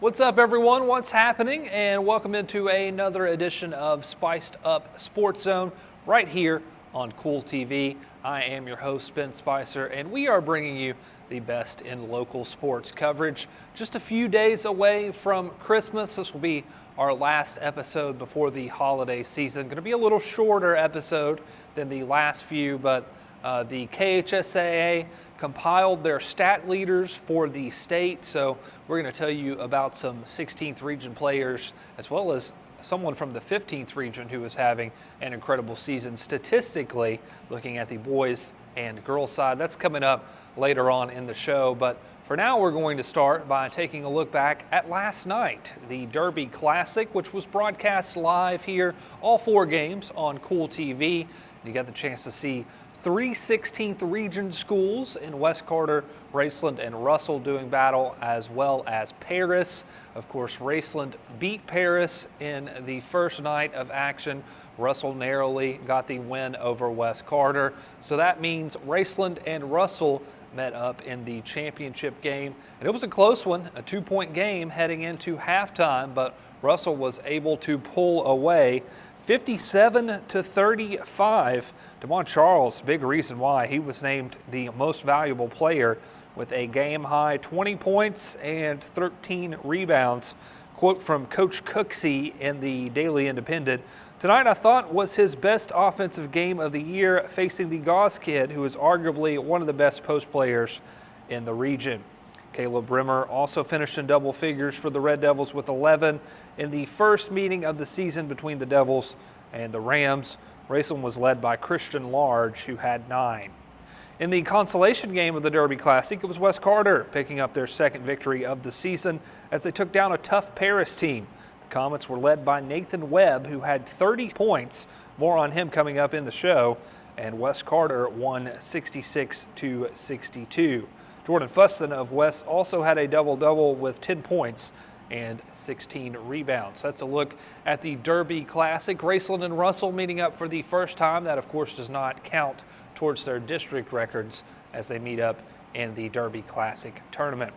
What's up, everyone? What's happening? And welcome into another edition of Spiced Up Sports Zone right here on Cool TV. I am your host, Ben Spicer, and we are bringing you the best in local sports coverage. Just a few days away from Christmas. This will be our last episode before the holiday season. Going to be a little shorter episode than the last few, but the KHSAA compiled their stat leaders for the state, so we're going to tell you about some 16th region players as well as someone from the 15th region who is having an incredible season statistically, looking at the boys and girls side. That's coming up later on in the show, but for now we're going to start by taking a look back at last night, the Derby Classic, which was broadcast live here, all four games on Cool TV. You got the chance to see three 16th region schools in West Carter, Raceland, and Russell doing battle, as well as Paris. Of course, Raceland beat Paris in the first night of action. Russell narrowly got the win over West Carter. So that means Raceland and Russell met up in the championship game. And it was a close one, a 2-point game heading into halftime, but Russell was able to pull away 57-35. DeMont Charles, big reason why. He was named the most valuable player with a game-high 20 points and 13 rebounds. Quote from Coach Cooksey in the Daily Independent: "Tonight I thought was his best offensive game of the year, facing the Gauss kid, who is arguably one of the best post players in the region." Caleb Brimmer also finished in double figures for the Red Devils with 11 in the first meeting of the season between the Devils and the Rams. Raceland was led by Christian Large, who had 9. In the consolation game of the Derby Classic, it was West Carter picking up their second victory of the season as they took down a tough Paris team. The Comets were led by Nathan Webb, who had 30 points. More on him coming up in the show. And West Carter won 66-62. Jordan Fuston of West also had a double-double with 10 points and 16 rebounds. That's a look at the Derby Classic. Raceland and Russell meeting up for the first time. That, of course, does not count towards their district records as they meet up in the Derby Classic tournament.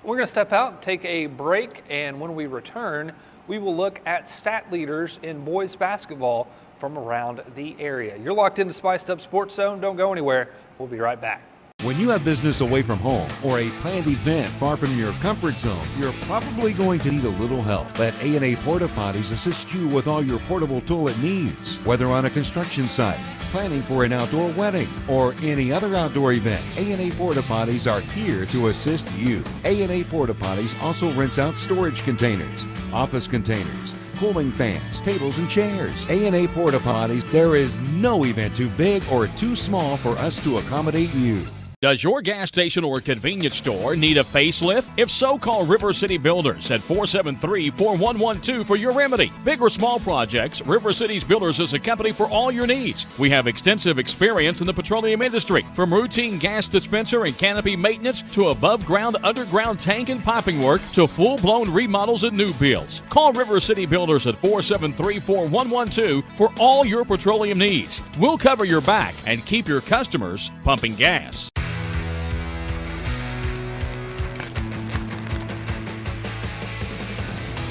We're going to step out, take a break, and when we return, we will look at stat leaders in boys basketball from around the area. You're locked into Spiced Up Sports Zone. Don't go anywhere. We'll be right back. When you have business away from home or a planned event far from your comfort zone, you're probably going to need a little help. Let A&A Porta Potties assist you with all your portable toilet needs. Whether on a construction site, planning for an outdoor wedding, or any other outdoor event, A&A Porta Potties are here to assist you. A&A Porta Potties also rents out storage containers, office containers, cooling fans, tables, and chairs. A&A Porta Potties, there is no event too big or too small for us to accommodate you. Does your gas station or convenience store need a facelift? If so, call River City Builders at 473-4112 for your remedy. Big or small projects, River City's Builders is a company for all your needs. We have extensive experience in the petroleum industry, from routine gas dispenser and canopy maintenance to above-ground, underground tank and piping work to full-blown remodels and new builds. Call River City Builders at 473-4112 for all your petroleum needs. We'll cover your back and keep your customers pumping gas.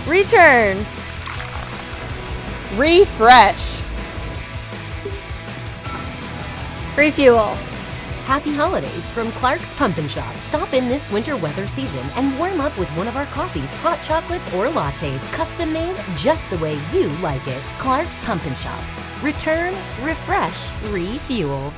Return. Refresh. Refuel. Happy holidays from Clark's Pump and Shop. Stop in this winter weather season and warm up with one of our coffees, hot chocolates, or lattes, custom made just the way you like it. Clark's Pump and Shop. Return, refresh, refuel.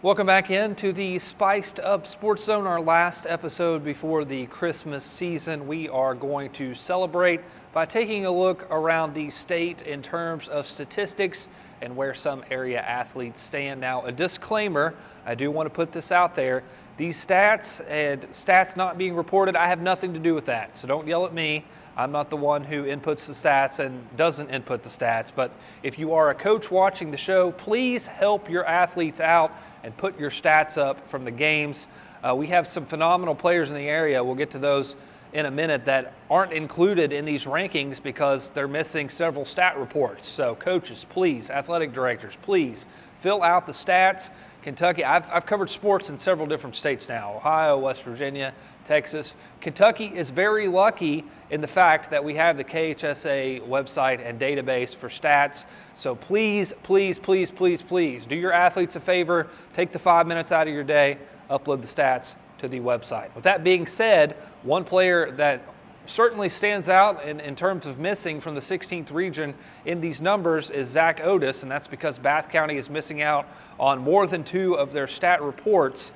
Welcome back into the Spiced Up Sports Zone, our last episode before the Christmas season. We are going to celebrate by taking a look around the state in terms of statistics and where some area athletes stand. Now, a disclaimer, I do want to put this out there. These stats and stats not being reported, I have nothing to do with that. So don't yell at me. I'm not the one who inputs the stats and doesn't input the stats. But if you are a coach watching the show, please help your athletes out and put your stats up from the games. We have some phenomenal players in the area. We'll get to those in a minute that aren't included in these rankings because they're missing several stat reports. So coaches, please, athletic directors, please fill out the stats. Kentucky, I've covered sports in several different states now: Ohio, West Virginia, Texas. Kentucky is very lucky in the fact that we have the KHSA website and database for stats. So please, please, please, please, please do your athletes a favor. Take the 5 minutes out of your day, upload the stats to the website. With that being said, one player that certainly stands out in terms of missing from the 16th region in these numbers is Zach Otis, and that's because Bath County is missing out on more than 2 of their stat reports.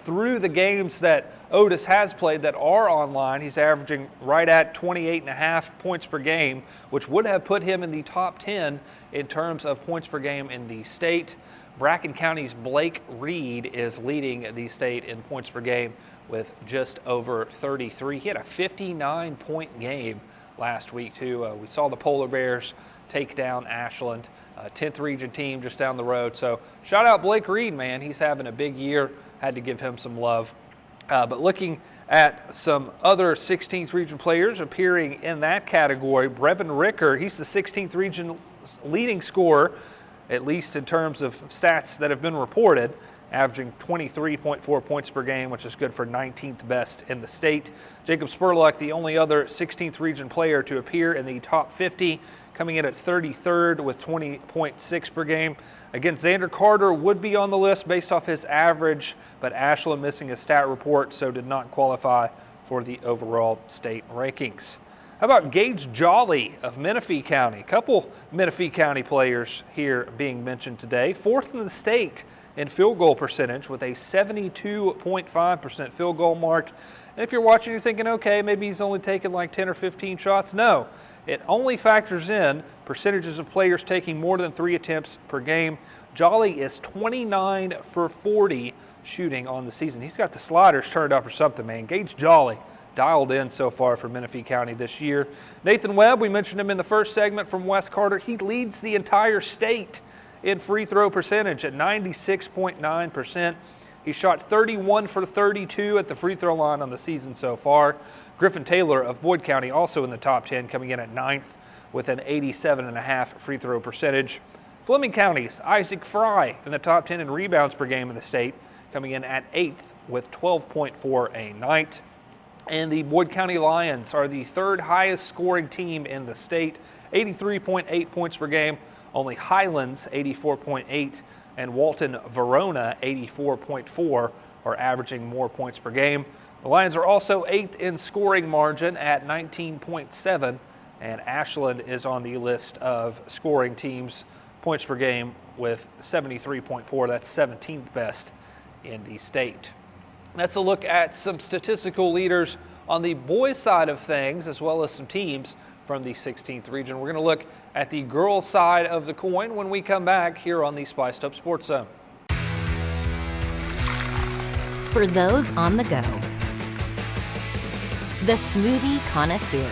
Through the games that Otis has played that are online, he's averaging right at 28.5 points per game, which would have put him in the top 10 in terms of points per game in the state. Bracken County's Blake Reed is leading the state in points per game with just over 33. He had a 59-point game last week, too. We saw the Polar Bears take down Ashland, 10th region team just down the road. So shout out Blake Reed, man. He's having a big year. Had to give him some love. But looking at some other 16th region players appearing in that category, Brevin Ricker, he's the 16th region leading scorer, at least in terms of stats that have been reported, averaging 23.4 points per game, which is good for 19th best in the state. Jacob Spurlock, the only other 16th region player to appear in the top 50, coming in at 33rd with 20.6 per game. Again, Xander Carter would be on the list based off his average, but Ashland missing a stat report, so did not qualify for the overall state rankings. How about Gage Jolly of Menifee County? A couple Menifee County players here being mentioned today. 4th in the state in field goal percentage with a 72.5% field goal mark. And if you're watching, you're thinking, okay, maybe he's only taken like 10 or 15 shots. No, it only factors in percentages of players taking more than 3 attempts per game. Jolly is 29 for 40 shooting on the season. He's got the sliders turned up or something, man. Gage Jolly dialed in so far for Menifee County this year. Nathan Webb, we mentioned him in the first segment from West Carter. He leads the entire state in free throw percentage at 96.9%. He shot 31 for 32 at the free throw line on the season so far. Griffin Taylor of Boyd County also in the top 10, coming in at 9th with an 87.5 free throw percentage. Fleming County's Isaac Fry in the top 10 in rebounds per game in the state, coming in at 8th with 12.4 a night. And the Boyd County Lions are the 3rd highest scoring team in the state, 83.8 points per game. Only Highlands, 84.8, and Walton Verona, 84.4, are averaging more points per game. The Lions are also 8th in scoring margin at 19.7, and Ashland is on the list of scoring teams points per game with 73.4. That's 17th best in the state. That's a look at some statistical leaders on the boys' side of things, as well as some teams from the 16th region. We're going to look at the girls' side of the coin when we come back here on the Spiced Up Sports Zone. For those on the go, the smoothie connoisseur,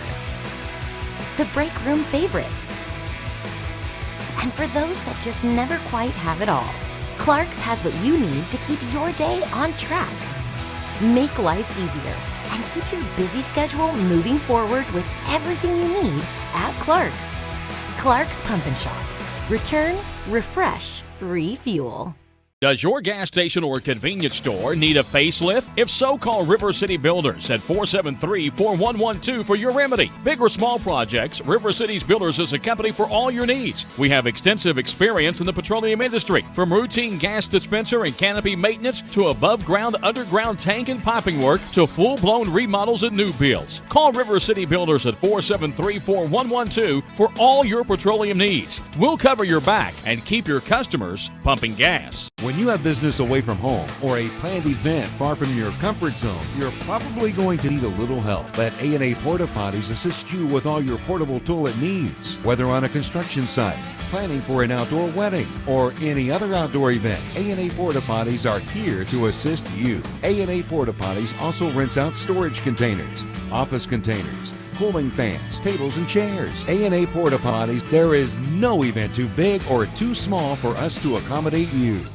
the break room favorite, and for those that just never quite have it all, Clark's has what you need to keep your day on track. Make life easier and keep your busy schedule moving forward with everything you need at Clark's. Clark's Pump and Shop. Return, refresh, refuel. Does your gas station or convenience store need a facelift? If so, call River City Builders at 473-4112 for your remedy. Big or small projects, River City's Builders is a company for all your needs. We have extensive experience in the petroleum industry, from routine gas dispenser and canopy maintenance to above-ground, underground tank and piping work to full-blown remodels and new builds. Call River City Builders at 473-4112 for all your petroleum needs. We'll cover your back and keep your customers pumping gas. When you have business away from home or a planned event far from your comfort zone, you're probably going to need a little help. Let A&A Porta Potties assist you with all your portable toilet needs. Whether on a construction site, planning for an outdoor wedding, or any other outdoor event, A&A Porta Potties are here to assist you. A&A Porta Potties also rents out storage containers, office containers, cooling fans, tables, and chairs. A&A Porta Potties, there is no event too big or too small for us to accommodate you.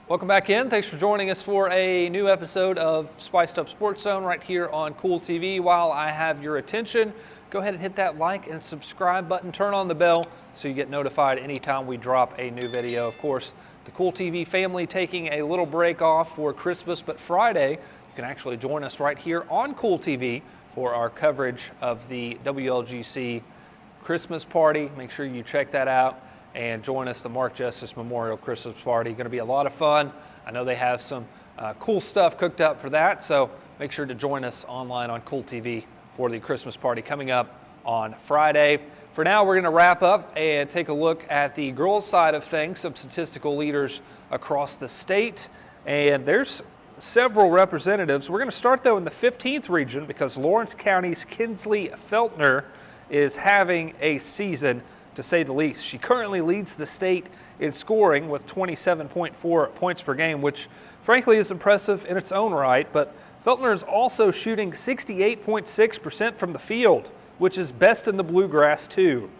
Welcome back in. Thanks for joining us for a new episode of Spiced Up Sports Zone right here on Cool TV. While I have your attention, go ahead and hit that like and subscribe button. Turn on the bell so you get notified anytime we drop a new video. Of course, the Cool TV family taking a little break off for Christmas, but Friday, you can actually join us right here on Cool TV for our coverage of the WLGC Christmas party. Make sure you check that out and join us, the Mark Justice Memorial Christmas Party. Going to be a lot of fun. I know they have some cool stuff cooked up for that, so make sure to join us online on Cool TV for the Christmas party coming up on Friday. For now, we're going to wrap up and take a look at the girls' side of things, some statistical leaders across the state, and there's several representatives. We're going to start, though, in the 15th region because Lawrence County's Kinsley Feltner is having a season, to say the least. She currently leads the state in scoring with 27.4 points per game, which frankly is impressive in its own right, but Feltner is also shooting 68.6% from the field, which is best in the Bluegrass too.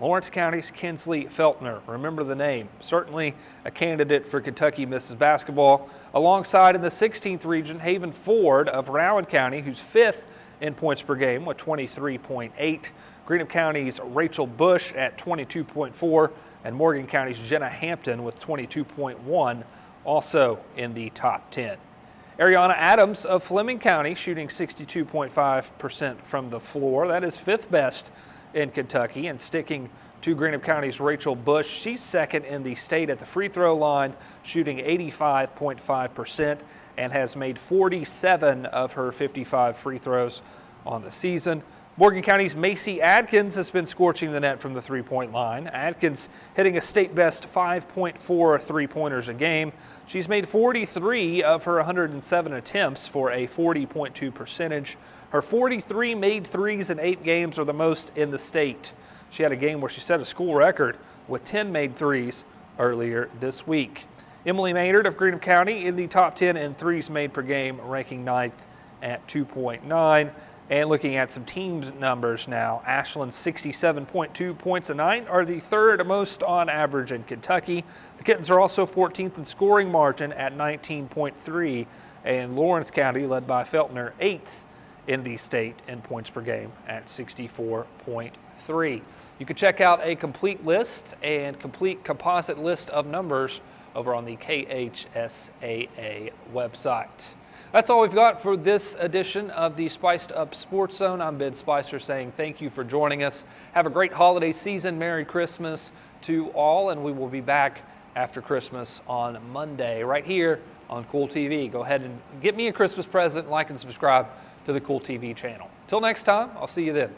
Lawrence County's Kinsley Feltner, remember the name, certainly a candidate for Kentucky Misses Basketball. Alongside in the 16th region, Haven Ford of Rowan County, who's 5th in points per game with 23.8. Greenup County's Rachel Bush at 22.4, and Morgan County's Jenna Hampton with 22.1, also in the top 10. Ariana Adams of Fleming County shooting 62.5% from the floor. That is 5th best in Kentucky, and sticking to Greenup County's Rachel Bush, she's 2nd in the state at the free throw line, shooting 85.5%, and has made 47 of her 55 free throws on the season. Morgan County's Macy Adkins has been scorching the net from the three-point line. Adkins hitting a state-best 5.4 three-pointers a game. She's made 43 of her 107 attempts for a 40.2 percentage. Her 43 made threes in 8 games are the most in the state. She had a game where she set a school record with 10 made threes earlier this week. Emily Maynard of Greenup County in the top 10 in threes made per game, ranking 9th at 2.9. And looking at some team numbers now, Ashland's 67.2 points a night are the 3rd most on average in Kentucky. The Kittens are also 14th in scoring margin at 19.3, and Lawrence County, led by Feltner, 8th in the state in points per game at 64.3. You can check out a complete list and complete composite list of numbers over on the KHSAA website. That's all we've got for this edition of the Spiced Up Sports Zone. I'm Ben Spicer saying thank you for joining us. Have a great holiday season. Merry Christmas to all, and we will be back after Christmas on Monday right here on Cool TV. Go ahead and get me a Christmas present, like and subscribe to the Cool TV channel. Till next time, I'll see you then.